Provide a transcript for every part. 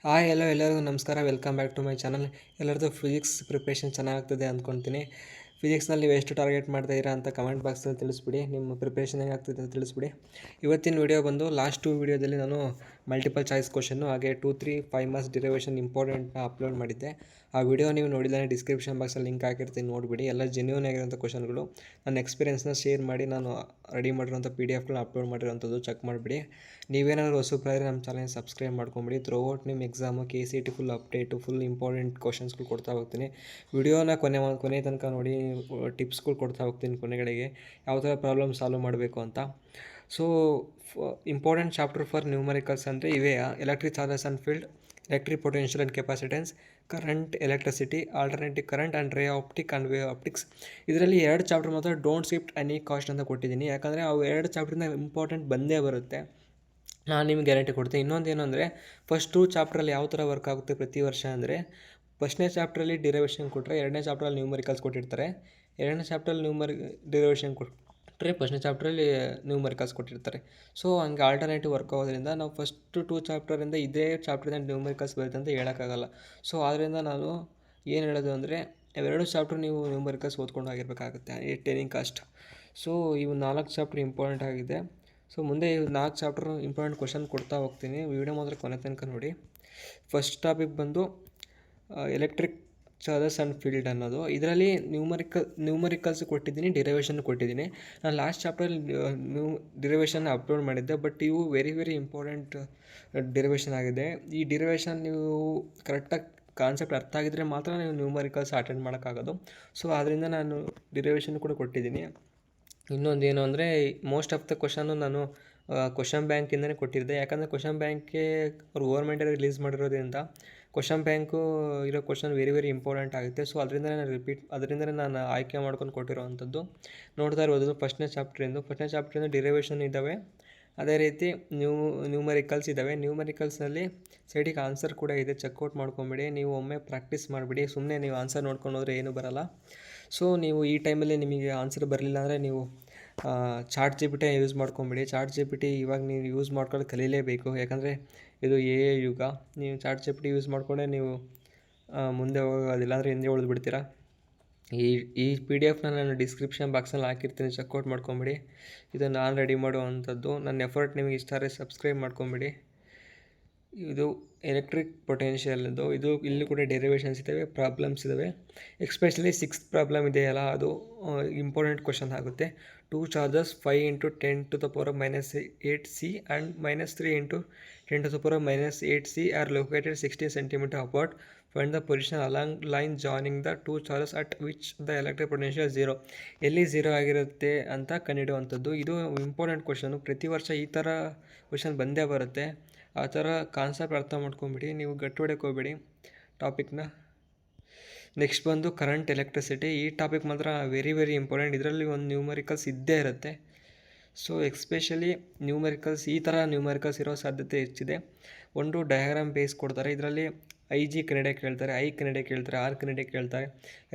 Hi ಎಲ್ಲರಿಗೂ ನಮಸ್ಕಾರ. Welcome back to my channel. ಎಲ್ಲರದ್ದು ಫಿಸಿಕ್ಸ್ ಪ್ರಿಪ್ರೇಷನ್ ಚೆನ್ನಾಗ್ತದೆ ಅಂದ್ಕೊಳ್ತೀನಿ. ಫಿಸಿಕ್ಸ್ನಲ್ಲಿ ನೀವು ಎಷ್ಟು ಟಾರ್ಗೆಟ್ ಮಾಡ್ತಾಯಿದ್ದೀರಾ ಅಂತ ಕಮೆಂಟ್ ಬಾಕ್ಸಲ್ಲಿ ತಿಳಿಸ್ಬಿಡಿ. ನಿಮ್ಮ ಪ್ರಿಪ್ರೇಷನ್ ಹೇಗಾಗ್ತದೆ ಅಂತ ತಿಳಿಸ್ಬಿಡಿ. ಇವತ್ತಿನ ವಿಡಿಯೋ ಬಂದು ಲಾಸ್ಟ್ 2 ವೀಡಿಯೋದಲ್ಲಿ ನಾನು ಮಲ್ಟಿಪಲ್ ಚಾಯ್ಸ್ ಕ್ವಶನ್ನು ಹಾಗೆ 2, 3, 5 ಮಾರ್ಕ್ಸ್ ಡಿರೈವೇಷನ್ ಇಂಪಾರ್ಟೆಂಟ್ನ ಅಪ್ಲೋಡ್ ಮಾಡಿದ್ದೆ. ಆ ವಿಡಿಯೋ ನೀವು ನೋಡಿದರೆ ಡಿಸ್ಕ್ರಿಪ್ಷನ್ ಬಾಕ್ಸಲ್ಲಿ ಲಿಂಕ್ ಹಾಕಿರ್ತೀನಿ, ನೋಡಿಬಿಡಿ. ಎಲ್ಲ ಜೆನ್ಯೂನ್ ಆಗಿರೋಂಥ ಕ್ವಶನ್ಗಳು, ನನ್ನ ಎಕ್ಸ್ಪೀರಿಯನ್ಸ್ನ ಶೇರ್ ಮಾಡಿ ನಾನು ರೆಡಿ ಮಾಡಿರೋಂಥ PDF ಅಪ್ಲೋಡ್ ಮಾಡಿರೋಂಥದ್ದು ಚೆಕ್ ಮಾಡಿಬಿಡಿ. ನೀವೇನಾದರೂ ಹೊಸಬ್ರಾದರೆ ನಮ್ಮ ಚಾನಲ್ನ ಸಬ್ಸ್ಕ್ರೈಬ್ ಮಾಡ್ಕೊಂಬಿಡಿ. ಥ್ರೂಔಟ್ ನಿಮ್ಮ exam KCET full update, full important ಕ್ವಶನ್ಸ್ಗಳು ಕೊಡ್ತಾ ಹೋಗ್ತೀನಿ. ವಿಡಿಯೋನ ಕೊನೆ ತನಕ ನೋಡಿ, ಟಿಪ್ಸ್ಗಳು ಕೊಡ್ತಾ ಹೋಗ್ತೀನಿ ಕೊನೆಗಳಿಗೆ, ಯಾವ ಥರ ಪ್ರಾಬ್ಲಮ್ ಸಾಲ್ವ್ ಮಾಡಬೇಕು ಅಂತ. So important chapter for numericals ಅಂದರೆ ಇವೇ: electric charges and field, electric potential and capacitance, current, electricity, alternative current and ರೇ ಆಪ್ಟಿಕ್ ಆ್ಯಂಡ್ ವೇವ್ ಆಪ್ಟಿಕ್ಸ್. ಇದರಲ್ಲಿ 2 ಚಾಪ್ಟರ್ ಮಾತ್ರ ಡೋಂಟ್ ಸ್ಕಿಪ್ ಎನಿ ಕಾಸ್ಟ್ ಅಂತ ಕೊಟ್ಟಿದ್ದೀನಿ, ಯಾಕಂದರೆ ಅವು 2 ಚಾಪ್ಟರ್ನ ಇಂಪಾರ್ಟೆಂಟ್ ಬಂದೇ ಬರುತ್ತೆ, ನಾನು ನಿಮ್ಗೆ ಗ್ಯಾರಂಟಿ ಕೊಡ್ತೀನಿ. ಇನ್ನೊಂದೇನು ಅಂದರೆ, ಫಸ್ಟ್ 2 ಚಾಪ್ಟ್ರಲ್ಲಿ ಯಾವ ಥರ ವರ್ಕ್ ಆಗುತ್ತೆ ಪ್ರತಿ ವರ್ಷ ಅಂದರೆ, ಫಸ್ಟ್ನೇ ಚಾಪ್ಟ್ರಲ್ಲಿ ಡಿರೈವೇಷನ್ ಕೊಟ್ಟರೆ 2ನೇ ಚಾಪ್ಟ್ರಲ್ಲಿ ನ್ಯೂಮರಿಕಲ್ಸ್ ಕೊಟ್ಟಿರ್ತಾರೆ. 2ನೇ ಚಾಪ್ಟ್ರಲ್ಲಿ ಡಿರೈವೇಷನ್ ಕೊಟ್ಟರೆ ಫಸ್ಟ್ನೇ ಚಾಪ್ಟ್ರಲ್ಲಿ ನ್ಯೂಮರಿಕಲ್ಸ್ ಕೊಟ್ಟಿರ್ತಾರೆ. ಸೊ ಹಂಗೆ ಆಲ್ಟರ್ನೇಟಿವ್ ವರ್ಕ್ ಆಗೋದ್ರಿಂದ ನಾವು ಫಸ್ಟ್ 2 ಚಾಪ್ಟರಿಂದ ಇದೇ ಚಾಪ್ಟರಿಂದ ನ್ಯೂಮರಿಕಲ್ಸ್ ಬರುತ್ತೆ ಅಂತ ಹೇಳೋಕ್ಕಾಗಲ್ಲ. ಸೊ ಆದ್ದರಿಂದ ನಾನು ಏನು ಹೇಳೋದು ಅಂದರೆ, 2 ಚಾಪ್ಟ್ರ್ ನೀವು ನ್ಯೂಮರಿಕಲ್ಸ್ ಓದ್ಕೊಂಡು ಆಗಿರಬೇಕಾಗುತ್ತೆ ಎಟ್ ಎನಿ ಕಾಸ್ಟ್. ಸೊ ಇವು 4 ಚಾಪ್ಟ್ರ್ ಇಂಪಾರ್ಟೆಂಟ್ ಆಗಿದೆ. ಸೊ ಮುಂದೆ 4 ಚಾಪ್ಟರ್ ಇಂಪಾರ್ಟೆಂಟ್ ಕ್ವಶನ್ ಕೊಡ್ತಾ ಹೋಗ್ತೀನಿ. ವಿಡಿಯೋ ಮಾತ್ರ ಕೊನೆ ತನಕ ನೋಡಿ. ಫಸ್ಟ್ ಟಾಪಿಕ್ ಬಂದು ಎಲೆಕ್ಟ್ರಿಕ್ ಚಾರ್ಜಸ್ ಆ್ಯಂಡ್ ಫೀಲ್ಡ್ ಅನ್ನೋದು. ಇದರಲ್ಲಿ ನ್ಯೂಮರಿಕಲ್ಸ್ ಕೊಟ್ಟಿದ್ದೀನಿ, ಡಿರೈವೇಷನ್ ಕೊಟ್ಟಿದ್ದೀನಿ. ನಾನು ಲಾಸ್ಟ್ ಚಾಪ್ಟರಲ್ಲಿ ಡಿರೈವೇಷನ್ ಅಪ್ಲೋಡ್ ಮಾಡಿದ್ದೆ, ಬಟ್ ಇವು ವೆರಿ ಇಂಪಾರ್ಟೆಂಟ್ ಡಿರೈವೇಷನ್ ಆಗಿದೆ. ಈ ಡಿರೈವೇಷನ್ ನೀವು ಕರೆಕ್ಟಾಗಿ ಕಾನ್ಸೆಪ್ಟ್ ಅರ್ಥ ಆಗಿದ್ರೆ ಮಾತ್ರ ನೀವು ನ್ಯೂಮರಿಕಲ್ಸ್ ಅಟೆಂಡ್ ಮಾಡೋಕ್ಕಾಗೋದು. ಸೊ ಆದ್ದರಿಂದ ನಾನು ಡಿರೈವೇಷನ್ ಕೂಡ ಕೊಟ್ಟಿದ್ದೀನಿ. ಇನ್ನೊಂದೇನು ಅಂದರೆ, ಮೋಸ್ಟ್ ಆಫ್ ದ ಕ್ವಶನ್ನು ನಾನು ಕ್ವಶನ್ ಬ್ಯಾಂಕಿಂದನೇ ಕೊಟ್ಟಿದ್ದೆ, ಯಾಕಂದರೆ ಕ್ವಶನ್ ಬ್ಯಾಂಕ್ಗೆ ಅವ್ರು ಗೌರ್ಮೆಂಟೇ ರಿಲೀಸ್ ಮಾಡಿರೋದ್ರಿಂದ ಕ್ವಶನ್ ಬ್ಯಾಂಕು ಇರೋ ಕ್ವಶನ್ ವೆರಿ ಇಂಪಾರ್ಟೆಂಟ್ ಆಗುತ್ತೆ. ಸೊ ಅದರಿಂದನೇ ನಾನು ಆಯ್ಕೆ ಮಾಡ್ಕೊಂಡು ಕೊಟ್ಟಿರೋವಂಥದ್ದು. ನೋಡ್ತಾ ಇರ್ಬೋದು, ಫಸ್ಟ್ನೇ ಚಾಪ್ಟ್ರಿಂದ ಡಿರೈವೇಷನ್ ಇದ್ದಾವೆ, ಅದೇ ರೀತಿ ನ್ಯೂಮರಿಕಲ್ಸ್ ಇದ್ದಾವೆ. ನ್ಯೂಮರಿಕಲ್ಸ್ನಲ್ಲಿ ಸೈಡಿಗೆ ಆನ್ಸರ್ ಕೂಡ ಇದೆ, ಚೆಕ್ಔಟ್ ಮಾಡ್ಕೊಂಬಿಡಿ. ನೀವು ಒಮ್ಮೆ ಪ್ರಾಕ್ಟೀಸ್ ಮಾಡಿಬಿಡಿ, ಸುಮ್ಮನೆ ನೀವು ಆನ್ಸರ್ ನೋಡ್ಕೊಂಡು ಹೋದರೆ ಏನೂ ಬರೋಲ್ಲ. ಸೊ ನೀವು ಈ ಟೈಮಲ್ಲಿ ನಿಮಗೆ ಆನ್ಸರ್ ಬರಲಿಲ್ಲ ಅಂದರೆ ನೀವು ChatGPT ಯೂಸ್ ಮಾಡ್ಕೊಂಬಿಡಿ. ChatGPT ಇವಾಗ ನೀವು ಯೂಸ್ ಮಾಡ್ಕೊಳ್ಳೋದು ಕಲೀಲೇಬೇಕು, ಯಾಕಂದರೆ ಇದು AI ಯುಗ. ನೀವು ChatGPT ಯೂಸ್ ಮಾಡಿಕೊಂಡೇ ನೀವು ಮುಂದೆ ಹೋಗೋದಿಲ್ಲ, ಅಂದರೆ ಹಿಂದೆ ಉಳಿದ್ಬಿಡ್ತೀರಾ. ಈ PDF ನಾನು ಡಿಸ್ಕ್ರಿಪ್ಷನ್ ಬಾಕ್ಸಲ್ಲಿ ಹಾಕಿರ್ತೀನಿ, ಚೆಕ್ಔಟ್ ಮಾಡ್ಕೊಂಬಿಡಿ. ಇದು ನಾನು ರೆಡಿ ಮಾಡುವಂಥದ್ದು. ನನ್ನ ಎಫರ್ಟ್ ನಿಮಗೆ ಇಷ್ಟ ಆದರೆ ಸಬ್ಸ್ಕ್ರೈಬ್ ಮಾಡ್ಕೊಂಬಿಡಿ. ಇದು ಎಲೆಕ್ಟ್ರಿಕ್ ಪೊಟೆನ್ಷಿಯಲ್ದು. ಇಲ್ಲಿ ಕೂಡ ಡೆರಿವೇಷನ್ಸ್ ಇದ್ದಾವೆ, ಪ್ರಾಬ್ಲಮ್ಸ್ ಇದ್ದಾವೆ. ಎಕ್ಸ್ಪೆಷಲಿ 6th ಪ್ರಾಬ್ಲಮ್ ಇದೆಯಲ್ಲ, ಅದು ಇಂಪಾರ್ಟೆಂಟ್ ಕ್ವಶನ್ ಆಗುತ್ತೆ. 2 charges 5 × 10⁻⁸ and -3 × 10⁻⁸ are located 16 cm apart. Find the position along line joining the 2 charges at which the electric potential 0. ಎಲ್ಲಿ 0 ಆಗಿರುತ್ತೆ ಅಂತ ಕಂಡುಹಿಡಿಯುವಂಥದ್ದು. ಇದು ಇಂಪಾರ್ಟೆಂಟ್ ಕ್ವಶನು, ಪ್ರತಿ ವರ್ಷ ಈ ಥರ ಕ್ವಶನ್ ಬಂದೇ ಬರುತ್ತೆ. ಆ ಥರ ಕಾನ್ಸೆಪ್ಟ್ ಅರ್ಥ ಮಾಡ್ಕೊಂಬಿಡಿ, ನೀವು ಗಟ್ಟಿ ಹೊಡೆಯೋಕೆ ಹೋಗಬೇಡಿ ಟಾಪಿಕ್ನ. ನೆಕ್ಸ್ಟ್ ಬಂದು ಕರೆಂಟ್, ಎಲೆಕ್ಟ್ರಿಸಿಟಿ. ಈ ಟಾಪಿಕ್ ಮಾತ್ರ ವೆರಿ ಇಂಪಾರ್ಟೆಂಟ್. ಇದರಲ್ಲಿ ಒಂದು ನ್ಯೂಮರಿಕಲ್ಸ್ ಇದ್ದೇ ಇರುತ್ತೆ. ಸೊ ಎಕ್ಸ್ಪೆಷಲಿ ಈ ಥರ ನ್ಯೂಮರಿಕಲ್ಸ್ ಇರೋ ಸಾಧ್ಯತೆ ಹೆಚ್ಚಿದೆ. ಒಂದು ಡಯಾಗ್ರಾಮ್ ಬೇಸ್ ಕೊಡ್ತಾರೆ, ಇದರಲ್ಲಿ IG ಕನೆಡೆ ಕೇಳ್ತಾರೆ, I ಕನೆಡೆ ಕೇಳ್ತಾರೆ, R ಕನೆಡೆ ಕೇಳ್ತಾರೆ.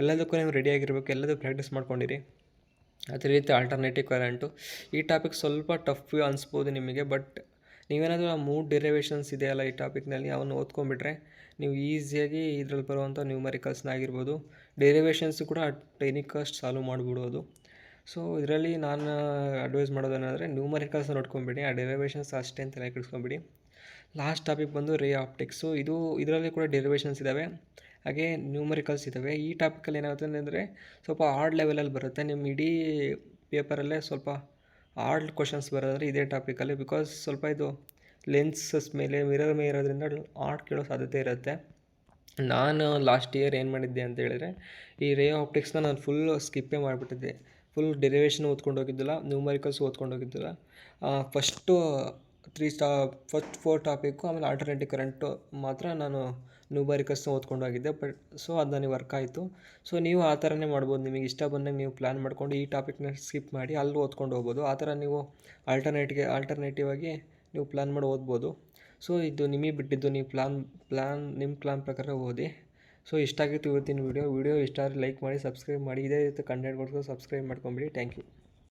ಎಲ್ಲದಕ್ಕೂ ನೀವು ರೆಡಿಯಾಗಿರ್ಬೇಕು, ಎಲ್ಲದೂ ಪ್ರಾಕ್ಟೀಸ್ ಮಾಡ್ಕೊಂಡಿರಿ. ಅದೇ ರೀತಿ ಆಲ್ಟರ್ನೇಟಿವ್ ಕರೆಂಟು. ಈ ಟಾಪಿಕ್ ಸ್ವಲ್ಪ ಟಫ್ ಅನಿಸ್ಬೋದು ನಿಮಗೆ, ಬಟ್ ನೀವೇನಾದರೂ ಆ 3 ಡೆರಿವೇಷನ್ಸ್ ಇದೆಯಲ್ಲ ಈ ಟಾಪಿಕ್ನಲ್ಲಿ, ಅವನ್ನ ಓದ್ಕೊಂಡ್ಬಿಟ್ರೆ ನೀವು ಈಸಿಯಾಗಿ ಇದರಲ್ಲಿ ಬರುವಂಥ ನ್ಯೂಮರಿಕಲ್ಸ್ನಾಗಿರ್ಬೋದು, ಡೆರಿವೇಷನ್ಸ್ ಕೂಡ ಅಟ್ ಎನಿ ಕಾಸ್ಟ್ ಸಾಲ್ವ್ ಮಾಡಿಬಿಡ್ಬೋದು. ಸೊ ಇದರಲ್ಲಿ ನಾನು ಅಡ್ವೈಸ್ ಮಾಡೋದೇನೆಂದರೆ, ನ್ಯೂಮರಿಕಲ್ಸ್ ನೋಡ್ಕೊಂಬಿಡಿ, ಆ ಡೆರಿವೇಷನ್ಸ್ ಅಷ್ಟೇ ಅಂತ ಇಟ್ಕೊಂಬಿಡಿ. ಲಾಸ್ಟ್ ಟಾಪಿಕ್ ಬಂದು ರೇ ಆಪ್ಟಿಕ್ಸು. ಇದರಲ್ಲಿ ಕೂಡ ಡೆರಿವೇಷನ್ಸ್ ಇದ್ದಾವೆ, ಹಾಗೆ ನ್ಯೂಮರಿಕಲ್ಸ್ ಇದ್ದಾವೆ. ಈ ಟಾಪಿಕಲ್ಲಿ ಏನಾಗುತ್ತೆ ಅಂದರೆ ಸ್ವಲ್ಪ ಹಾರ್ಡ್ ಲೆವೆಲಲ್ಲಿ ಬರುತ್ತೆ. ನಿಮ್ಮ ಇಡೀ ಪೇಪರಲ್ಲೇ ಸ್ವಲ್ಪ ಹಾರ್ಡ್ ಕ್ವಶನ್ಸ್ ಬರೋದ್ರೆ ಇದೇ ಟಾಪಿಕಲ್ಲಿ, ಬಿಕಾಸ್ ಸ್ವಲ್ಪ ಇದು ಲೆನ್ಸಸ್ ಮೇಲೆ ಮಿರರ್ ಮೇಲೆ ಇರೋದ್ರಿಂದ ಹಾರ್ಡ್ ಕೇಳೋ ಸಾಧ್ಯತೆ ಇರುತ್ತೆ. ನಾನು ಲಾಸ್ಟ್ ಇಯರ್ ಏನು ಮಾಡಿದ್ದೆ ಅಂತ ಹೇಳಿದರೆ, ಈ ರೇ ಆಪ್ಟಿಕ್ಸ್ನ ನಾನು ಫುಲ್ ಸ್ಕಿಪ್ಪೇ ಮಾಡಿಬಿಟ್ಟಿದ್ದೆ. ಫುಲ್ ಡೆರಿವೇಷನ್ ಓದ್ಕೊಂಡು ಹೋಗಿದ್ದಿಲ್ಲ, ನ್ಯೂಮರಿಕಲ್ಸ್ ಓದ್ಕೊಂಡು ಹೋಗಿದ್ದಿಲ್ಲ. ಫಸ್ಟ್ 4 ಟಾಪಿಕ್ಕು, ಆಮೇಲೆ ಆಲ್ಟರ್ನೇಟಿವ್ ಕರೆಂಟು ಮಾತ್ರ ನಾನು ನ್ಯೂಮರಿಕಲ್ಸ್ನ ಓದ್ಕೊಂಡು ಹೋಗಿದ್ದೆ. ಬಟ್ ಸೊ ಅದು ನನಗೆ ವರ್ಕ್ ಆಯಿತು. ಸೊ ನೀವು ಆ ಥರನೇ ಮಾಡ್ಬೋದು, ನಿಮಗೆ ಇಷ್ಟ ಬಂದಾಗ ನೀವು ಪ್ಲ್ಯಾನ್ ಮಾಡ್ಕೊಂಡು ಈ ಟಾಪಿಕ್ನ ಸ್ಕಿಪ್ ಮಾಡಿ ಅಲ್ಲಿ ಓದ್ಕೊಂಡು ಹೋಗ್ಬೋದು. ಆ ಥರ ನೀವು ಆಲ್ಟರ್ನೇಟಿವ್ ಆಗಿ ನೀವು ಪ್ಲ್ಯಾನ್ ಮಾಡಿ ಓದ್ಬೋದು. ಸೊ ಇದು ನಿಮಗೆ ಬಿಟ್ಟಿದ್ದು, ನೀವು ನಿಮ್ಮ ಪ್ಲ್ಯಾನ್ ಪ್ರಕಾರ ಓದಿ. ಸೊ ಇಷ್ಟ ಆಗಿತ್ತು ಇವತ್ತಿನ ವಿಡಿಯೋ ಇಷ್ಟ ಆದರೆ ಲೈಕ್ ಮಾಡಿ, ಸಬ್ಸ್ಕ್ರೈಬ್ ಮಾಡಿ. ಇದೇ ರೀತಿ ಕಂಟೆಂಟ್ಗೋಸ್ಕರ ಸಬ್ಸ್ಕ್ರೈಬ್ ಮಾಡ್ಕೊಂಬಿಡಿ. Thank you.